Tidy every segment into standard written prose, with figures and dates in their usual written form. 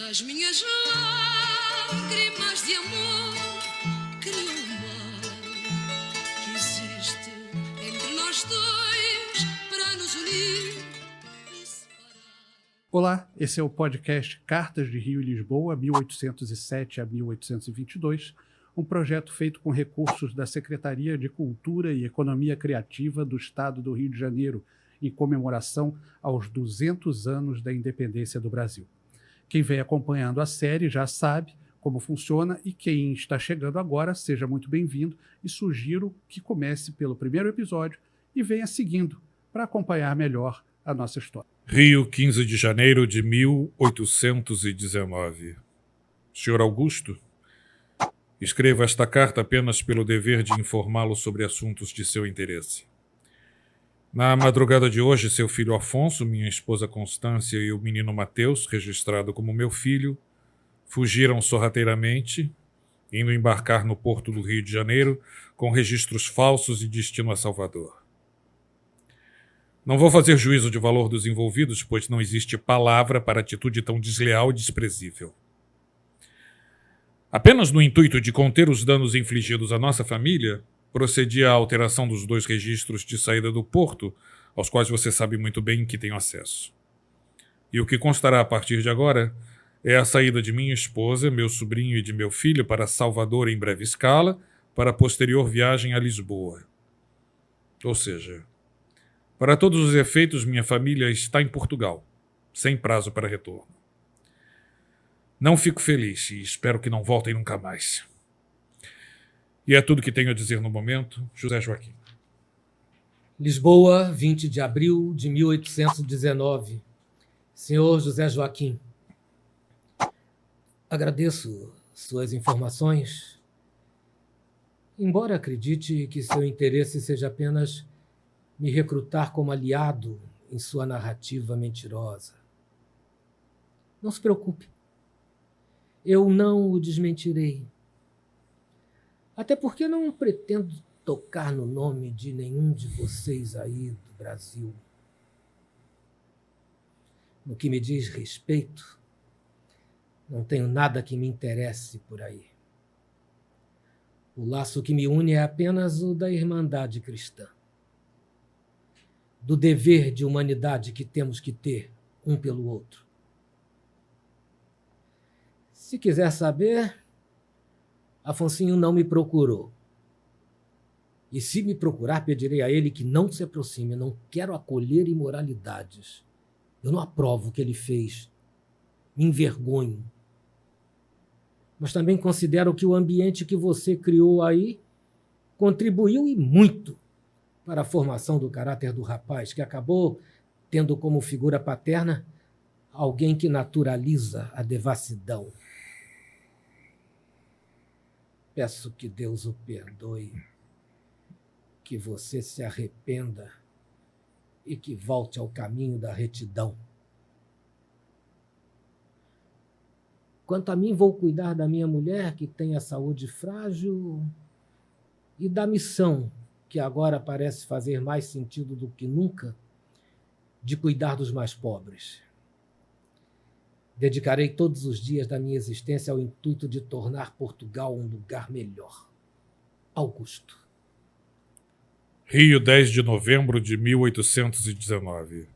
Das minhas lágrimas de amor criou um mar que existe entre nós dois para nos unir e separar. Olá, esse é o podcast Cartas de Rio e Lisboa, 1807 a 1822, um projeto feito com recursos da Secretaria de Cultura e Economia Criativa do Estado do Rio de Janeiro, em comemoração aos 200 anos da independência do Brasil. Quem vem acompanhando a série já sabe como funciona e quem está chegando agora, seja muito bem-vindo e sugiro que comece pelo primeiro episódio e venha seguindo para acompanhar melhor a nossa história. Rio, 15 de janeiro de 1819. Senhor Augusto, escrevo esta carta apenas pelo dever de informá-lo sobre assuntos de seu interesse. Na madrugada de hoje, seu filho Afonso, minha esposa Constância e o menino Mateus, registrado como meu filho, fugiram sorrateiramente, indo embarcar no porto do Rio de Janeiro com registros falsos e destino a Salvador. Não vou fazer juízo de valor dos envolvidos, pois não existe palavra para atitude tão desleal e desprezível. Apenas no intuito de conter os danos infligidos à nossa família, procedi à alteração dos 2 registros de saída do porto, aos quais você sabe muito bem que tenho acesso. E o que constará a partir de agora é a saída de minha esposa, meu sobrinho e de meu filho para Salvador em breve escala, para a posterior viagem a Lisboa. Ou seja, para todos os efeitos, minha família está em Portugal, sem prazo para retorno. Não fico feliz e espero que não voltem nunca mais. E é tudo que tenho a dizer no momento. José Joaquim. Lisboa, 20 de abril de 1819. Senhor José Joaquim, agradeço suas informações, embora acredite que seu interesse seja apenas me recrutar como aliado em sua narrativa mentirosa. Não se preocupe, eu não o desmentirei. Até porque não pretendo tocar no nome de nenhum de vocês aí do Brasil. No que me diz respeito, não tenho nada que me interesse por aí. O laço que me une é apenas o da Irmandade Cristã, do dever de humanidade que temos que ter um pelo outro. Se quiser saber, Afonsinho não me procurou. E se me procurar, pedirei a ele que não se aproxime. Eu não quero acolher imoralidades. Eu não aprovo o que ele fez. Me envergonho. Mas também considero que o ambiente que você criou aí contribuiu e muito para a formação do caráter do rapaz, que acabou tendo como figura paterna alguém que naturaliza a devassidão. Peço que Deus o perdoe, que você se arrependa e que volte ao caminho da retidão. Quanto a mim, vou cuidar da minha mulher, que tem a saúde frágil, e da missão, que agora parece fazer mais sentido do que nunca, de cuidar dos mais pobres. Dedicarei todos os dias da minha existência ao intuito de tornar Portugal um lugar melhor. Augusto. Rio, 10 de novembro de 1819.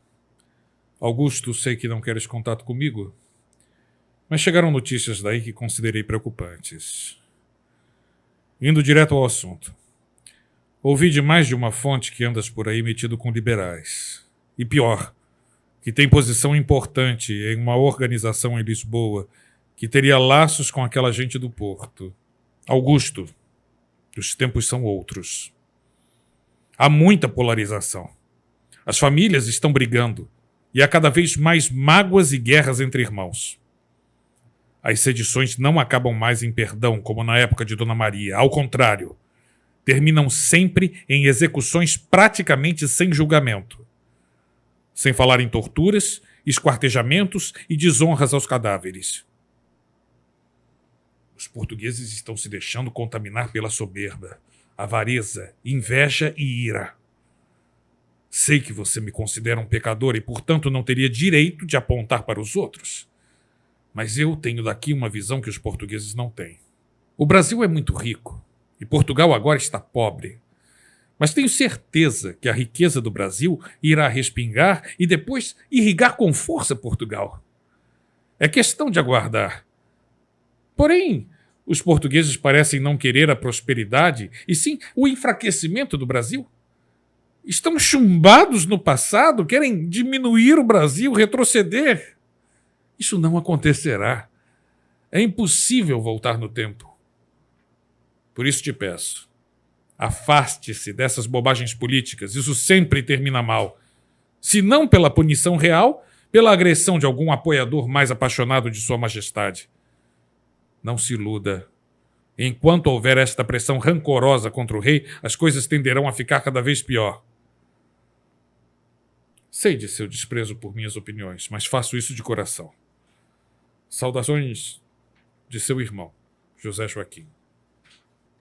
Augusto, sei que não queres contato comigo, mas chegaram notícias daí que considerei preocupantes. Indo direto ao assunto. Ouvi de mais de uma fonte que andas por aí metido com liberais. E pior, que tem posição importante em uma organização em Lisboa, que teria laços com aquela gente do Porto. Augusto, os tempos são outros. Há muita polarização. As famílias estão brigando, e há cada vez mais mágoas e guerras entre irmãos. As sedições não acabam mais em perdão, como na época de Dona Maria. Ao contrário, terminam sempre em execuções praticamente sem julgamento. Sem falar em torturas, esquartejamentos e desonras aos cadáveres. Os portugueses estão se deixando contaminar pela soberba, avareza, inveja e ira. Sei que você me considera um pecador e, portanto, não teria direito de apontar para os outros. Mas eu tenho daqui uma visão que os portugueses não têm. O Brasil é muito rico e Portugal agora está pobre. Mas tenho certeza que a riqueza do Brasil irá respingar e depois irrigar com força Portugal. É questão de aguardar. Porém, os portugueses parecem não querer a prosperidade e sim o enfraquecimento do Brasil. Estão chumbados no passado, querem diminuir o Brasil, retroceder. Isso não acontecerá. É impossível voltar no tempo. Por isso te peço, afaste-se dessas bobagens políticas. Isso sempre termina mal. Se não pela punição real, pela agressão de algum apoiador mais apaixonado de Sua Majestade. Não se iluda. Enquanto houver esta pressão rancorosa contra o rei, as coisas tenderão a ficar cada vez pior. Sei de seu desprezo por minhas opiniões, mas faço isso de coração. Saudações de seu irmão, José Joaquim.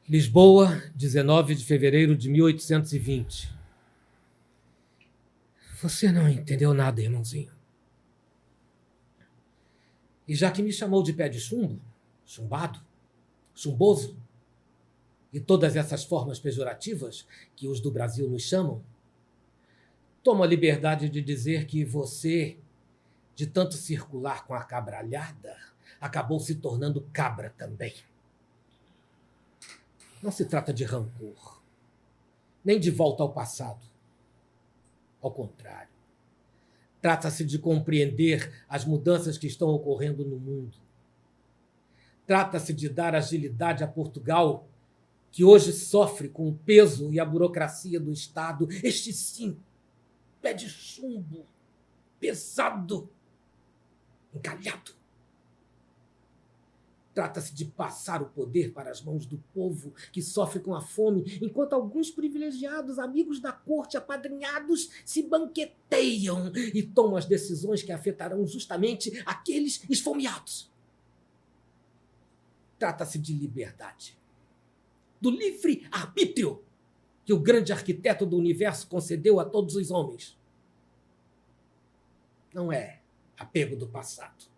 Lisboa, 19 de fevereiro de 1820. Você não entendeu nada, irmãozinho. E já que me chamou de pé de chumbo, chumbado, chumboso, e todas essas formas pejorativas que os do Brasil nos chamam, tomo a liberdade de dizer que você, de tanto circular com a cabralhada, acabou se tornando cabra também. Não se trata de rancor, nem de volta ao passado. Ao contrário, trata-se de compreender as mudanças que estão ocorrendo no mundo. Trata-se de dar agilidade a Portugal, que hoje sofre com o peso e a burocracia do Estado, este sim, pé de chumbo, pesado, encalhado. Trata-se de passar o poder para as mãos do povo que sofre com a fome, enquanto alguns privilegiados, amigos da corte, apadrinhados, se banqueteiam e tomam as decisões que afetarão justamente aqueles esfomeados. Trata-se de liberdade, do livre arbítrio que o grande arquiteto do universo concedeu a todos os homens. Não é apego do passado.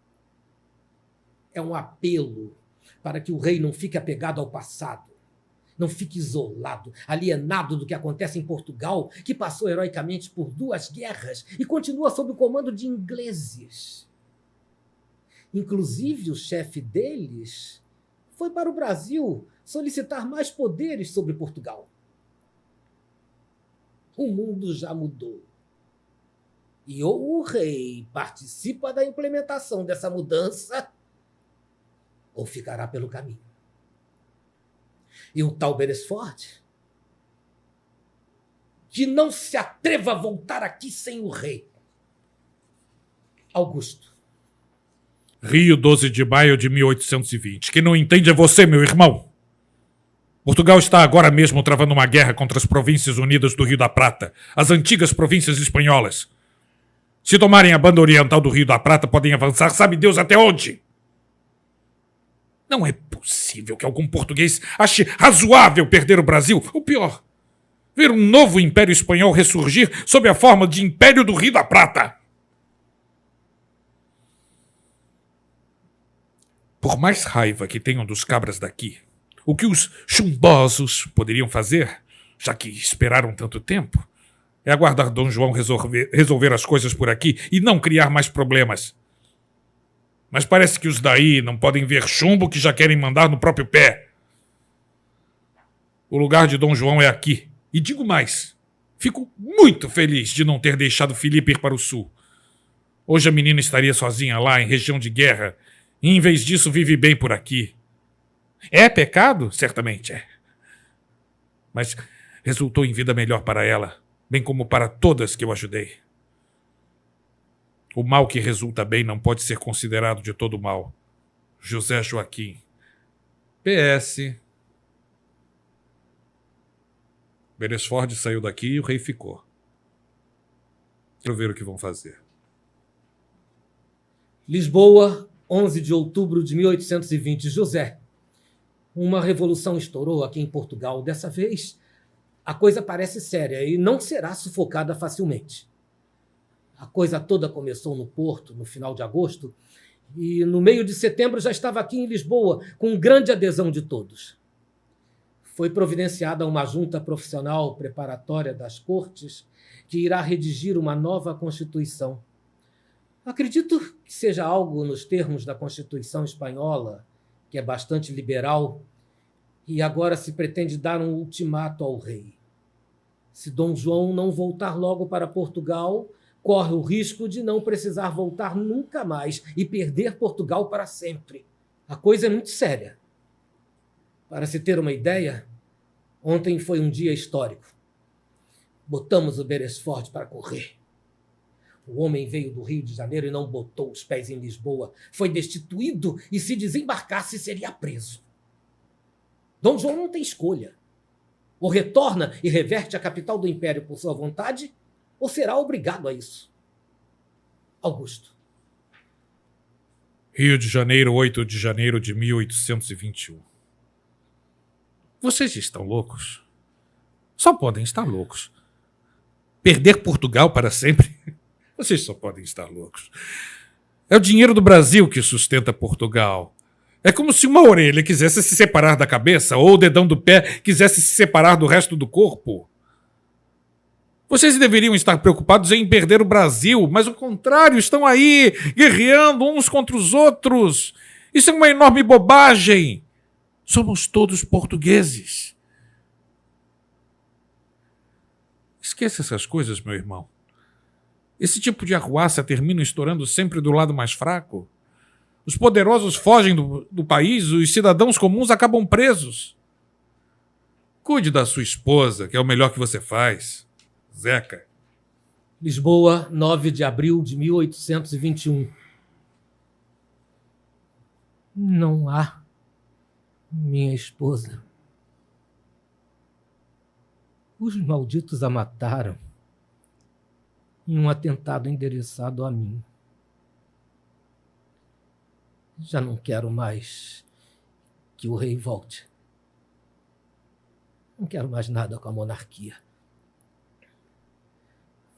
É um apelo para que o rei não fique apegado ao passado, não fique isolado, alienado do que acontece em Portugal, que passou heroicamente por 2 guerras e continua sob o comando de ingleses. Inclusive, o chefe deles foi para o Brasil solicitar mais poderes sobre Portugal. O mundo já mudou. E ou o rei participa da implementação dessa mudança, ou ficará pelo caminho. E o tal Beresford, que não se atreva a voltar aqui sem o rei. Augusto. Rio, 12 de maio de 1820. Quem não entende é você, meu irmão. Portugal está agora mesmo travando uma guerra contra as Províncias Unidas do Rio da Prata, as antigas províncias espanholas. Se tomarem a banda oriental do Rio da Prata, podem avançar, sabe Deus até onde? Não é possível que algum português ache razoável perder o Brasil. O pior, ver um novo Império Espanhol ressurgir sob a forma de Império do Rio da Prata. Por mais raiva que tenham dos cabras daqui, o que os chumbosos poderiam fazer, já que esperaram tanto tempo, é aguardar Dom João resolver as coisas por aqui e não criar mais problemas. Mas parece que os daí não podem ver chumbo que já querem mandar no próprio pé. O lugar de Dom João é aqui. E digo mais, fico muito feliz de não ter deixado Filipe ir para o sul. Hoje a menina estaria sozinha lá, em região de guerra, e em vez disso vive bem por aqui. É pecado? Certamente é. Mas resultou em vida melhor para ela, bem como para todas que eu ajudei. O mal que resulta bem não pode ser considerado de todo mal. José Joaquim. PS. Beresford saiu daqui e o rei ficou. Quero ver o que vão fazer. Lisboa, 11 de outubro de 1820. José, uma revolução estourou aqui em Portugal. Dessa vez, a coisa parece séria e não será sufocada facilmente. A coisa toda começou no Porto, no final de agosto, E no meio de setembro já estava aqui em Lisboa, com grande adesão de todos. Foi providenciada uma junta profissional preparatória das Cortes que irá redigir uma nova Constituição. Acredito que seja algo nos termos da Constituição espanhola, que é bastante liberal, e agora se pretende dar um ultimato ao rei. Se Dom João não voltar logo para Portugal, corre o risco de não precisar voltar nunca mais e perder Portugal para sempre. A coisa é muito séria. Para se ter uma ideia, ontem foi um dia histórico. Botamos o Beresford para correr. O homem veio do Rio de Janeiro e não botou os pés em Lisboa. Foi destituído e, se desembarcasse, seria preso. Dom João não tem escolha. Ou retorna e reverte a capital do Império por sua vontade, ou será obrigado a isso. Augusto. Rio de Janeiro, 8 de janeiro de 1821. Vocês estão loucos? Só podem estar loucos. Perder Portugal para sempre? Vocês só podem estar loucos. É o dinheiro do Brasil que sustenta Portugal. É como se uma orelha quisesse se separar da cabeça ou o dedão do pé quisesse se separar do resto do corpo. Vocês deveriam estar preocupados em perder o Brasil, mas ao contrário, estão aí, guerreando uns contra os outros. Isso é uma enorme bobagem. Somos todos portugueses. Esqueça essas coisas, meu irmão. Esse tipo de arruaça termina estourando sempre do lado mais fraco. Os poderosos fogem do país, os cidadãos comuns acabam presos. Cuide da sua esposa, que é o melhor que você faz. Zeca. Lisboa, 9 de abril de 1821. Não há minha esposa. Os malditos a mataram em um atentado endereçado a mim. Já não quero mais que o rei volte. Não quero mais nada com a monarquia.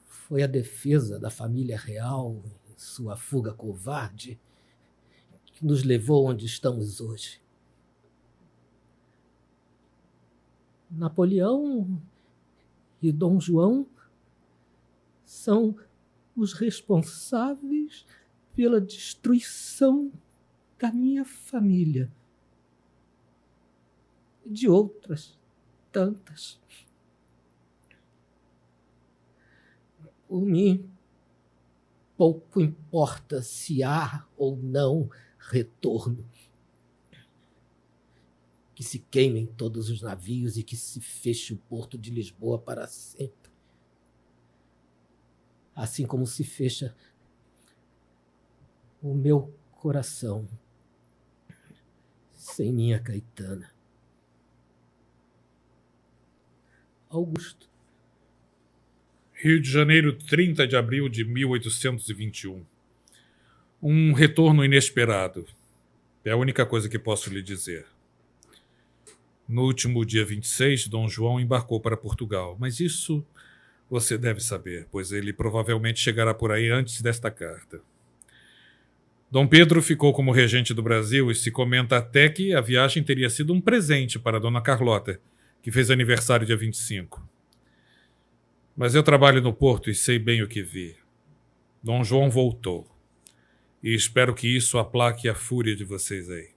Foi a defesa da família real em sua fuga covarde que nos levou onde estamos hoje. Napoleão e Dom João são os responsáveis pela destruição da minha família e de outras tantas. Por mim, pouco importa se há ou não retorno. Que se queimem todos os navios e que se feche o porto de Lisboa para sempre. Assim como se fecha o meu coração sem minha Caetana. Augusto. Rio de Janeiro, 30 de abril de 1821. Um retorno inesperado. É a única coisa que posso lhe dizer. No último dia 26, Dom João embarcou para Portugal, mas isso você deve saber, pois ele provavelmente chegará por aí antes desta carta. Dom Pedro ficou como regente do Brasil e se comenta até que a viagem teria sido um presente para Dona Carlota, que fez aniversário dia 25. Mas eu trabalho no Porto e sei bem o que vi. Dom João voltou. E espero que isso aplaque a fúria de vocês aí.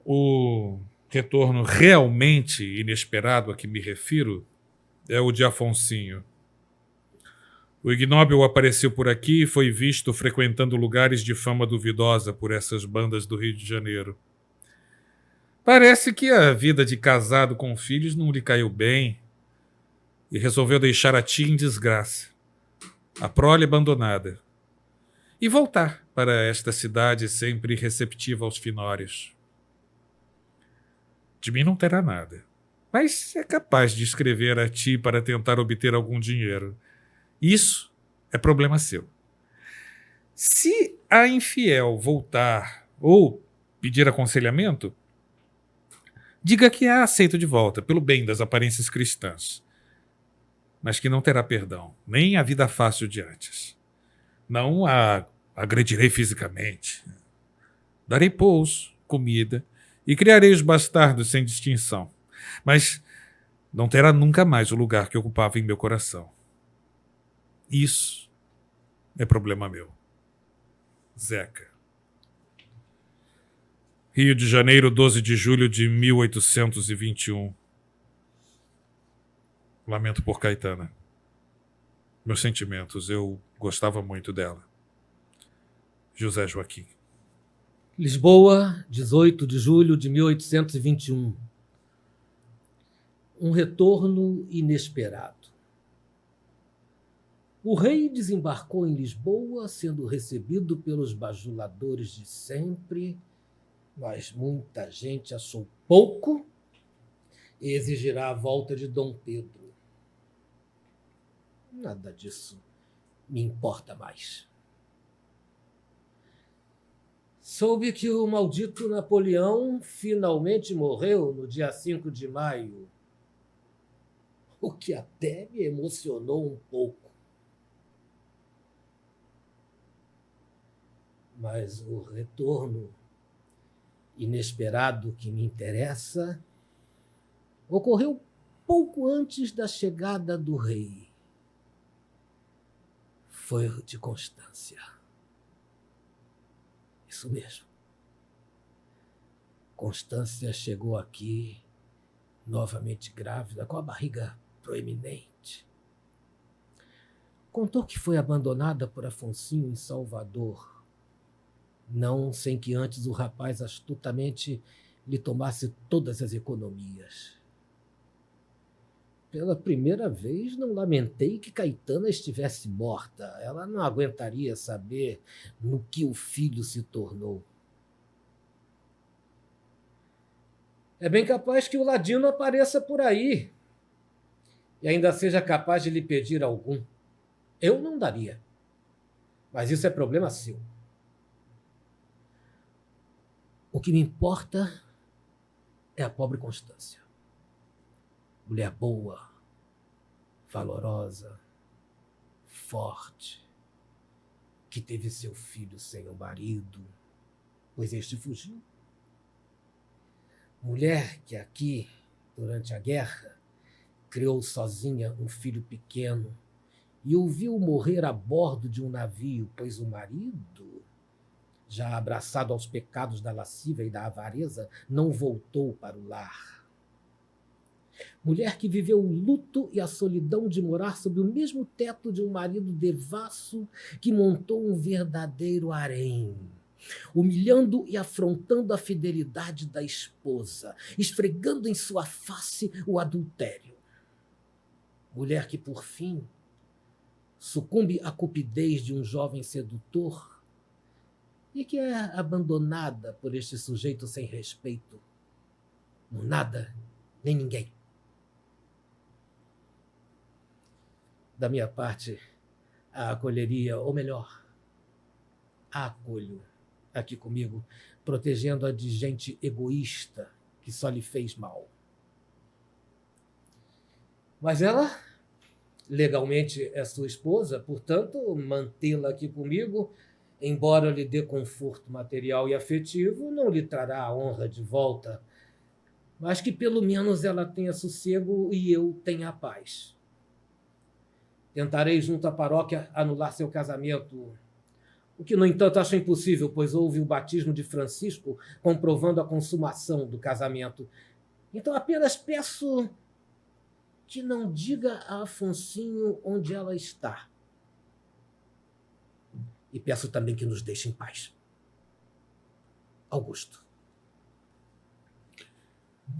O retorno realmente inesperado a que me refiro é o de Afonsinho. O ignóbil apareceu por aqui e foi visto frequentando lugares de fama duvidosa por essas bandas do Rio de Janeiro. Parece que a vida de casado com filhos não lhe caiu bem e resolveu deixar a tia em desgraça, a prole abandonada, e voltar para esta cidade sempre receptiva aos finórios. De mim não terá nada, mas é capaz de escrever a ti para tentar obter algum dinheiro. Isso é problema seu. Se a infiel voltar ou pedir aconselhamento, diga que a aceito de volta, pelo bem das aparências cristãs, mas que não terá perdão, nem a vida fácil de antes. Não a agredirei fisicamente. Darei pouso, comida e criarei os bastardos sem distinção. Mas não terá nunca mais o lugar que ocupava em meu coração. Isso é problema meu. Zeca. Rio de Janeiro, 12 de julho de 1821. Lamento por Caetana. Meus sentimentos, eu gostava muito dela. José Joaquim. Lisboa, 18 de julho de 1821. Um retorno inesperado. O rei desembarcou em Lisboa, sendo recebido pelos bajuladores de sempre, mas muita gente achou pouco e exigirá a volta de Dom Pedro. Nada disso me importa mais. Soube que o maldito Napoleão finalmente morreu no dia 5 de maio, o que até me emocionou um pouco. Mas o retorno inesperado que me interessa ocorreu pouco antes da chegada do rei. Foi o de Constância. Isso mesmo. Constância chegou aqui novamente grávida, com a barriga proeminente. Contou que foi abandonada por Afonsinho em Salvador, não sem que antes o rapaz astutamente lhe tomasse todas as economias. Pela primeira vez, não lamentei que Caetana estivesse morta. Ela não aguentaria saber no que o filho se tornou. É bem capaz que o Ladino apareça por aí e ainda seja capaz de lhe pedir algum. Eu não daria, mas isso é problema seu. O que me importa é a pobre Constância. Mulher boa, valorosa, forte, que teve seu filho sem o marido, pois este fugiu. Mulher que aqui, durante a guerra, criou sozinha um filho pequeno e ouviu morrer a bordo de um navio, pois o marido, já abraçado aos pecados da lascívia e da avareza, não voltou para o lar. Mulher que viveu o luto e a solidão de morar sob o mesmo teto de um marido devasso que montou um verdadeiro harém, humilhando e afrontando a fidelidade da esposa, esfregando em sua face o adultério. Mulher que, por fim, sucumbe à cupidez de um jovem sedutor e que é abandonada por este sujeito sem respeito. No nada, nem ninguém. Da minha parte, a acolheria, ou melhor, a acolho aqui comigo, protegendo-a de gente egoísta que só lhe fez mal. Mas ela, legalmente, é sua esposa, portanto, mantê-la aqui comigo, embora lhe dê conforto material e afetivo, não lhe trará a honra de volta, mas que pelo menos ela tenha sossego e eu tenha a paz. Tentarei, junto à paróquia, anular seu casamento, o que, no entanto, acho impossível, pois houve o batismo de Francisco comprovando a consumação do casamento. Então apenas peço que não diga a Afonsinho onde ela está. E peço também que nos deixe em paz. Augusto.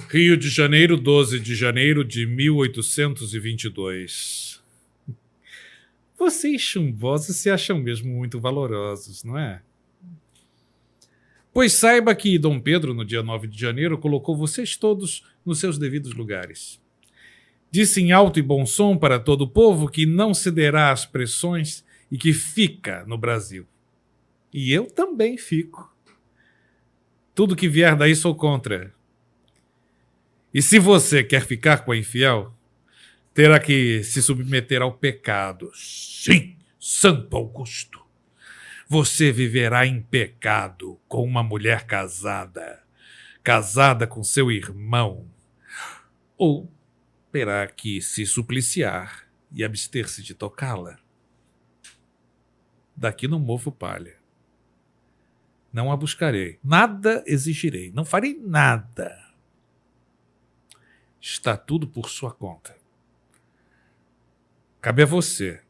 Rio de Janeiro, 12 de janeiro de 1822. Vocês chumbosos se acham mesmo muito valorosos, não é? Pois saiba que Dom Pedro, no dia 9 de janeiro, colocou vocês todos nos seus devidos lugares. Disse em alto e bom som para todo o povo que não cederá às pressões e que fica no Brasil. E eu também fico. Tudo que vier daí sou contra. E se você quer ficar com a infiel, terá que se submeter ao pecado. Sim, Santo Augusto. Você viverá em pecado com uma mulher casada com seu irmão. Ou terá que se supliciar e abster-se de tocá-la. Daqui não movo palha. Não a buscarei, nada exigirei, não farei nada. Está tudo por sua conta. Cabe a você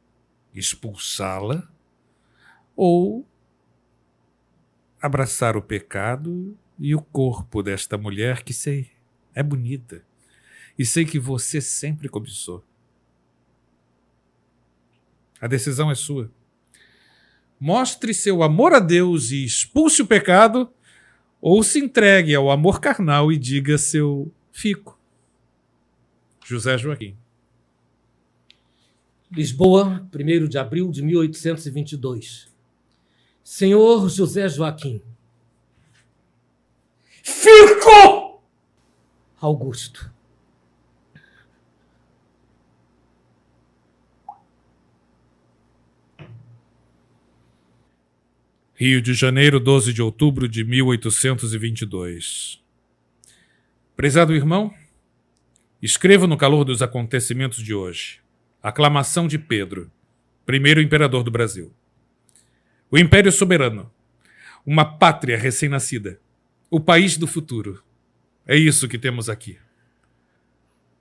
expulsá-la ou abraçar o pecado e o corpo desta mulher que sei é bonita e sei que você sempre cobiçou. A decisão é sua. Mostre seu amor a Deus e expulse o pecado, ou se entregue ao amor carnal e diga seu fico. José Joaquim. Lisboa, 1º de abril de 1822. Senhor José Joaquim. Fico! Augusto. Rio de Janeiro, 12 de outubro de 1822. Prezado irmão, escrevo no calor dos acontecimentos de hoje. Aclamação de Pedro, primeiro imperador do Brasil. O Império Soberano, uma pátria recém-nascida, o país do futuro. É isso que temos aqui.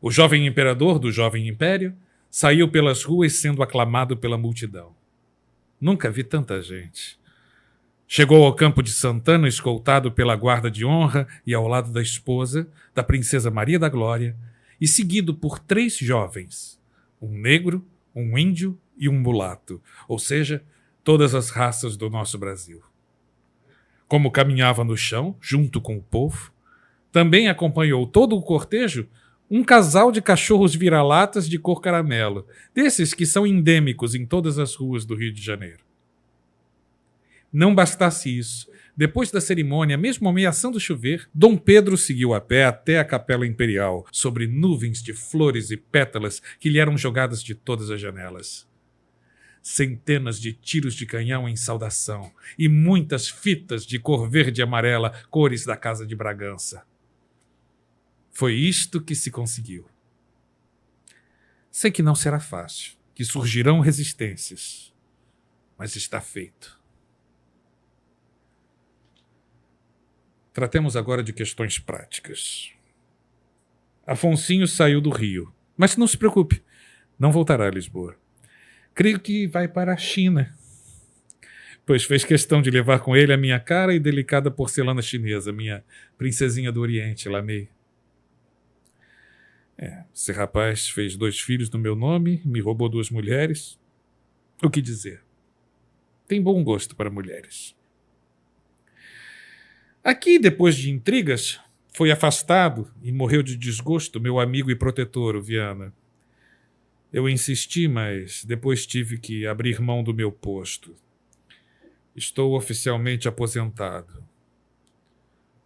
O jovem imperador do jovem império saiu pelas ruas sendo aclamado pela multidão. Nunca vi tanta gente. Chegou ao campo de Santana escoltado pela guarda de honra e ao lado da esposa, da princesa Maria da Glória, e seguido por 3 jovens, um negro, um índio e um mulato, ou seja, todas as raças do nosso Brasil. Como caminhava no chão, junto com o povo, também acompanhou todo o cortejo um casal de cachorros vira-latas de cor caramelo, desses que são endêmicos em todas as ruas do Rio de Janeiro. Não bastasse isso, depois da cerimônia, mesmo ameaçando chover, Dom Pedro seguiu a pé até a Capela Imperial, sobre nuvens de flores e pétalas que lhe eram jogadas de todas as janelas. Centenas de tiros de canhão em saudação e muitas fitas de cor verde e amarela, cores da Casa de Bragança. Foi isto que se conseguiu. Sei que não será fácil, que surgirão resistências, mas está feito. Tratemos agora de questões práticas. Afonsinho saiu do Rio, mas não se preocupe, não voltará a Lisboa. Creio que vai para a China, pois fez questão de levar com ele a minha cara e delicada porcelana chinesa, minha princesinha do Oriente, Lamei. Esse rapaz fez 2 filhos no meu nome, me roubou 2 mulheres. O que dizer? Tem bom gosto para mulheres. Aqui, depois de intrigas, foi afastado e morreu de desgosto meu amigo e protetor, o Viana. Eu insisti, mas depois tive que abrir mão do meu posto. Estou oficialmente aposentado.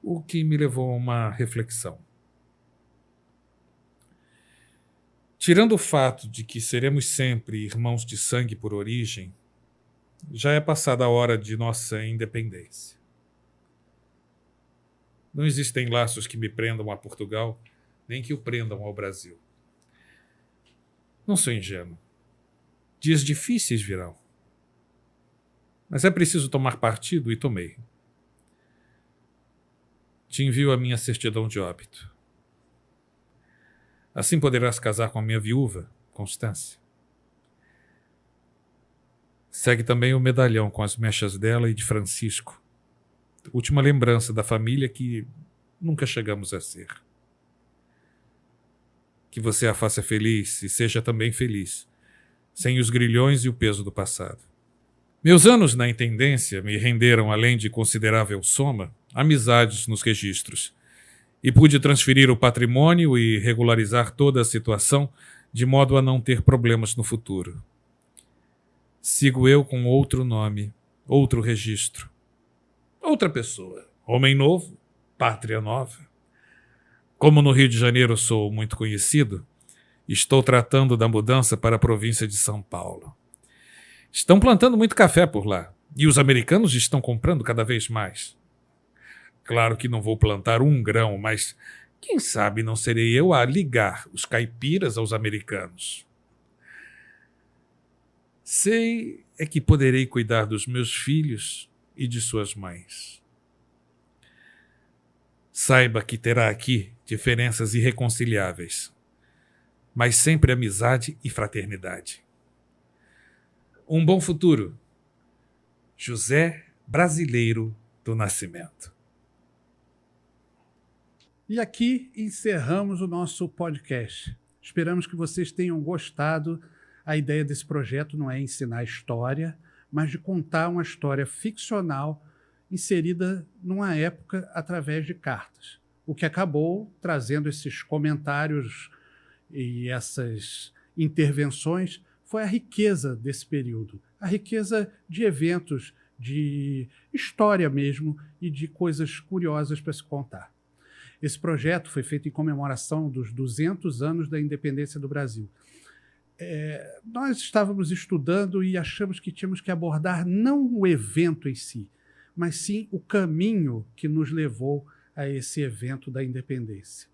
O que me levou a uma reflexão. Tirando o fato de que seremos sempre irmãos de sangue por origem, já é passada a hora de nossa independência. Não existem laços que me prendam a Portugal, nem que o prendam ao Brasil. Não sou ingênuo. Dias difíceis virão. Mas é preciso tomar partido e tomei. Te envio a minha certidão de óbito. Assim poderás casar com a minha viúva, Constância. Segue também o medalhão com as mechas dela e de Francisco. Última lembrança da família que nunca chegamos a ser. Que você a faça feliz e seja também feliz, sem os grilhões e o peso do passado. Meus anos na intendência me renderam, além de considerável soma, amizades nos registros, e pude transferir o patrimônio e regularizar toda a situação de modo a não ter problemas no futuro. Sigo eu com outro nome, outro registro. Outra pessoa, homem novo, pátria nova. Como no Rio de Janeiro sou muito conhecido, estou tratando da mudança para a província de São Paulo. Estão plantando muito café por lá, E os americanos estão comprando cada vez mais. Claro que não vou plantar um grão, mas quem sabe não serei eu a ligar os caipiras aos americanos. Sei é que poderei cuidar dos meus filhos e de suas mães. Saiba que terá aqui diferenças irreconciliáveis, mas sempre amizade e fraternidade. Um bom futuro. José Brasileiro do Nascimento. E aqui encerramos o nosso podcast. Esperamos que vocês tenham gostado. A ideia desse projeto não é ensinar história, mas de contar uma história ficcional inserida numa época através de cartas. O que acabou trazendo esses comentários e essas intervenções foi a riqueza desse período, a riqueza de eventos, de história mesmo e de coisas curiosas para se contar. Esse projeto foi feito em comemoração dos 200 anos da independência do Brasil. Nós estávamos estudando e achamos que tínhamos que abordar não o evento em si, mas sim o caminho que nos levou a esse evento da independência.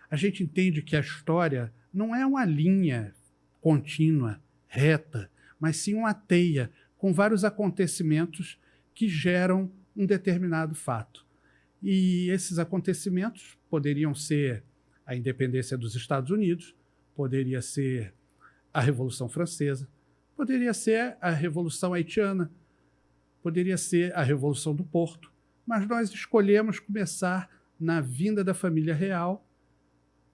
A gente entende que a história não é uma linha contínua, reta, mas sim uma teia com vários acontecimentos que geram um determinado fato. E esses acontecimentos poderiam ser a independência dos Estados Unidos, poderia ser a Revolução Francesa, poderia ser a Revolução Haitiana, poderia ser a Revolução do Porto, mas nós escolhemos começar na vinda da família real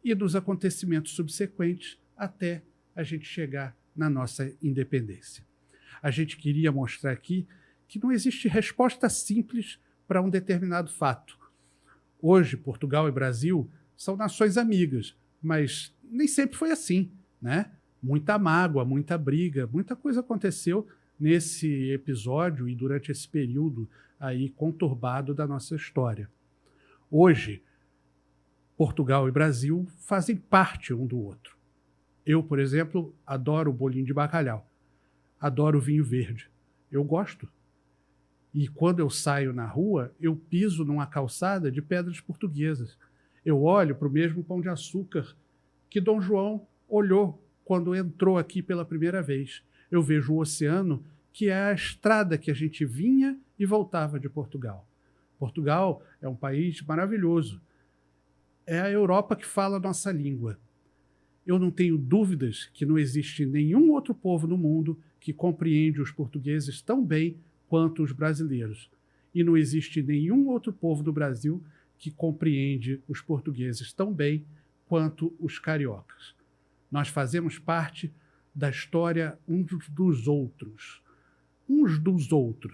e dos acontecimentos subsequentes até a gente chegar na nossa independência. A gente queria mostrar aqui que não existe resposta simples para um determinado fato. Hoje, Portugal e Brasil são nações amigas, mas nem sempre foi assim, né? Muita mágoa, muita briga, muita coisa aconteceu nesse episódio e durante esse período aí conturbado da nossa história. Hoje, Portugal e Brasil fazem parte um do outro. Eu, por exemplo, adoro o bolinho de bacalhau, adoro o vinho verde. Eu gosto. E quando eu saio na rua, eu piso numa calçada de pedras portuguesas. Eu olho para o mesmo pão de açúcar que Dom João olhou quando entrou aqui pela primeira vez. Eu vejo o oceano, que é a estrada que a gente vinha e voltava de Portugal. Portugal é um país maravilhoso. É a Europa que fala a nossa língua. Eu não tenho dúvidas que não existe nenhum outro povo no mundo que compreende os portugueses tão bem quanto os brasileiros. E não existe nenhum outro povo do Brasil que compreende os portugueses tão bem quanto os cariocas. Nós fazemos parte da história uns dos outros,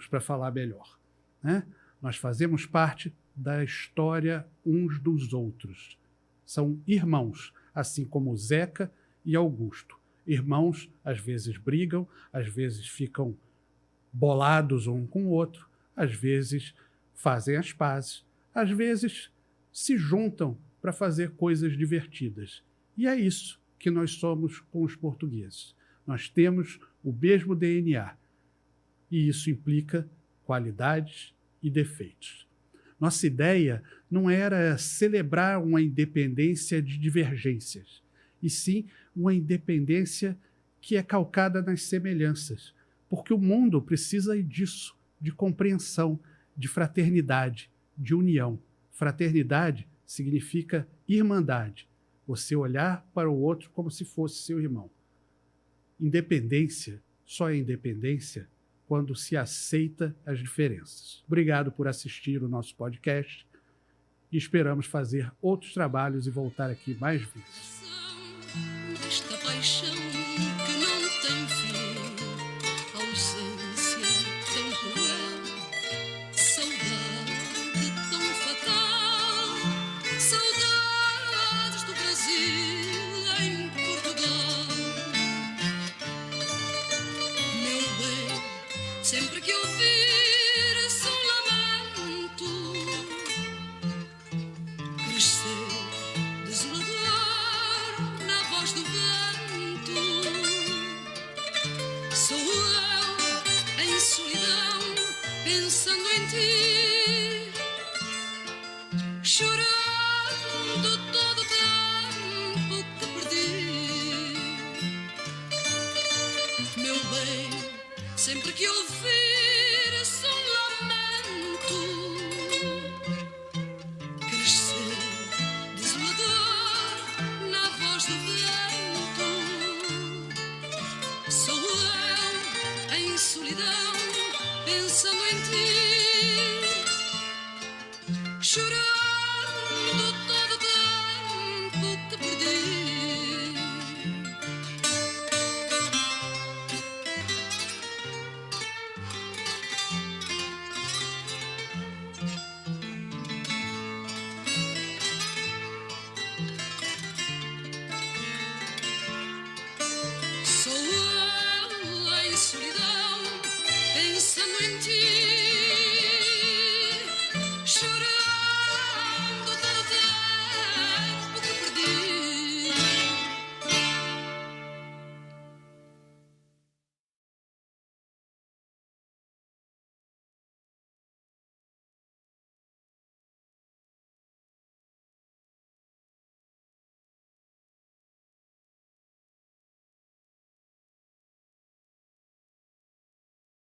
para falar melhor, né? Nós fazemos parte da história uns dos outros. São irmãos, assim como Zeca e Augusto. Irmãos, às vezes brigam, às vezes ficam bolados um com o outro, às vezes fazem as pazes, às vezes se juntam para fazer coisas divertidas. E é isso que nós somos com os portugueses. Nós temos o mesmo DNA, e isso implica qualidades e defeitos. Nossa ideia não era celebrar uma independência de divergências, e sim uma independência que é calcada nas semelhanças, porque o mundo precisa disso, de compreensão, de fraternidade, de união. Fraternidade significa irmandade, você olhar para o outro como se fosse seu irmão. Independência só é independência quando se aceita as diferenças. Obrigado por assistir o nosso podcast e esperamos fazer outros trabalhos e voltar aqui mais vezes. Esta paixão que não tem fim, ausência tão cruel, saudade tão fatal, saudades do Brasil em Portugal. Meu bem, sempre que ouvir esse lamento, crescer desolador na voz do vento, sou eu em solidão. pensando em ti, chorando todo o tempo que perdi. Meu bem, sempre que eu vi